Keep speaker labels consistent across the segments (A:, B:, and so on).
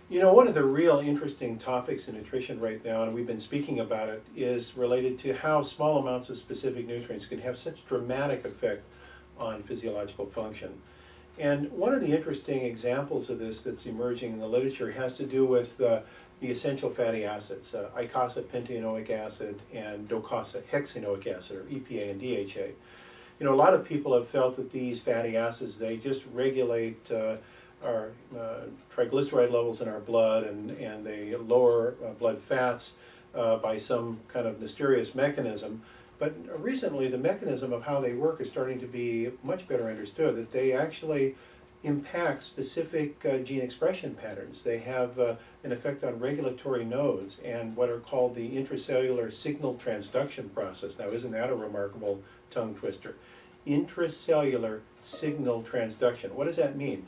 A: You know, one of the real interesting topics in nutrition right now, and we've been speaking about it, is related to how small amounts of specific nutrients can have such dramatic effect on physiological function. And one of the interesting examples of this that's emerging in the literature has to do with the essential fatty acids, eicosapentaenoic acid and docosahexaenoic acid, or EPA and DHA. You know, a lot of people have felt that these fatty acids, they just regulate our triglyceride levels in our blood, and they lower blood fats by some kind of mysterious mechanism. But recently the mechanism of how they work is starting to be much better understood, that they actually impact specific gene expression patterns. They have an effect on regulatory nodes and what are called the intracellular signal transduction process. Now, isn't that a remarkable tongue twister? Intracellular signal transduction. What does that mean?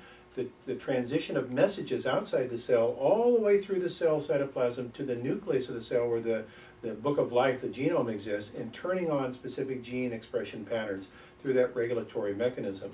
A: The transition of messages outside the cell all the way through the cell cytoplasm to the nucleus of the cell where the book of life, the genome, exists, and turning on specific gene expression patterns through that regulatory mechanism.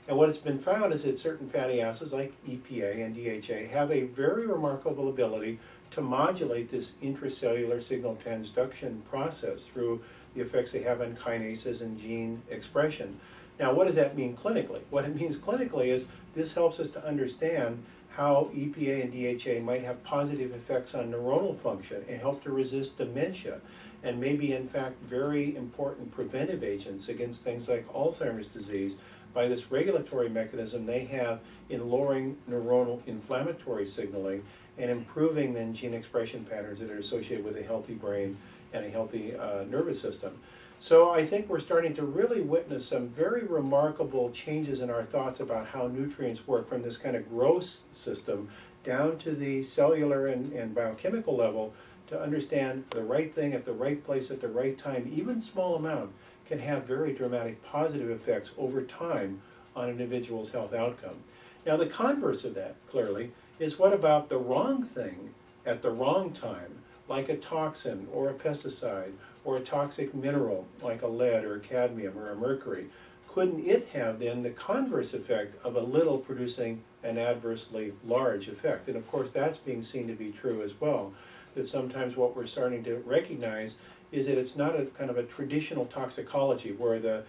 A: And what has been found is that certain fatty acids like EPA and DHA have a very remarkable ability to modulate this intracellular signal transduction process through the effects they have on kinases and gene expression. Now, what does that mean clinically? What it means clinically is this helps us to understand how EPA and DHA might have positive effects on neuronal function and help to resist dementia, and maybe in fact very important preventive agents against things like Alzheimer's disease by this regulatory mechanism they have in lowering neuronal inflammatory signaling and improving then gene expression patterns that are associated with a healthy brain and a healthy nervous system. So I think we're starting to really witness some very remarkable changes in our thoughts about how nutrients work, from this kind of gross system down to the cellular and biochemical level, to understand the right thing at the right place at the right time. Even small amount can have very dramatic positive effects over time on an individual's health outcome. Now, the converse of that, clearly, is what about the wrong thing at the wrong time, like a toxin or a pesticide or a toxic mineral like a lead or a cadmium or a mercury? Couldn't it have then the converse effect of a little producing an adversely large effect? And of course that's being seen to be true as well, that sometimes what we're starting to recognize is that it's not a kind of a traditional toxicology where the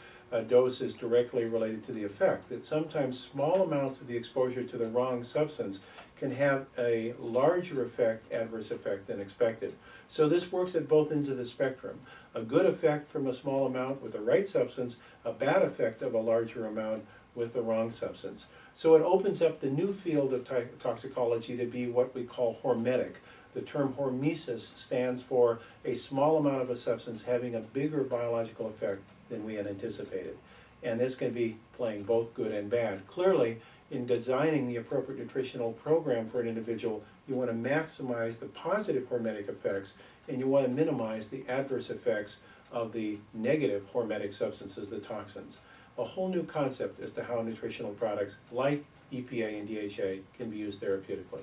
A: dose is directly related to the effect, that sometimes small amounts of the exposure to the wrong substance can have a larger effect, adverse effect, than expected. So this works at both ends of the spectrum. A good effect from a small amount with the right substance, a bad effect of a larger amount with the wrong substance. So it opens up the new field of toxicology to be what we call hormetic. The term hormesis stands for a small amount of a substance having a bigger biological effect than we had anticipated. And this can be playing both good and bad. Clearly, in designing the appropriate nutritional program for an individual, you want to maximize the positive hormetic effects, and you want to minimize the adverse effects of the negative hormetic substances, the toxins. A whole new concept as to how nutritional products like EPA and DHA can be used therapeutically.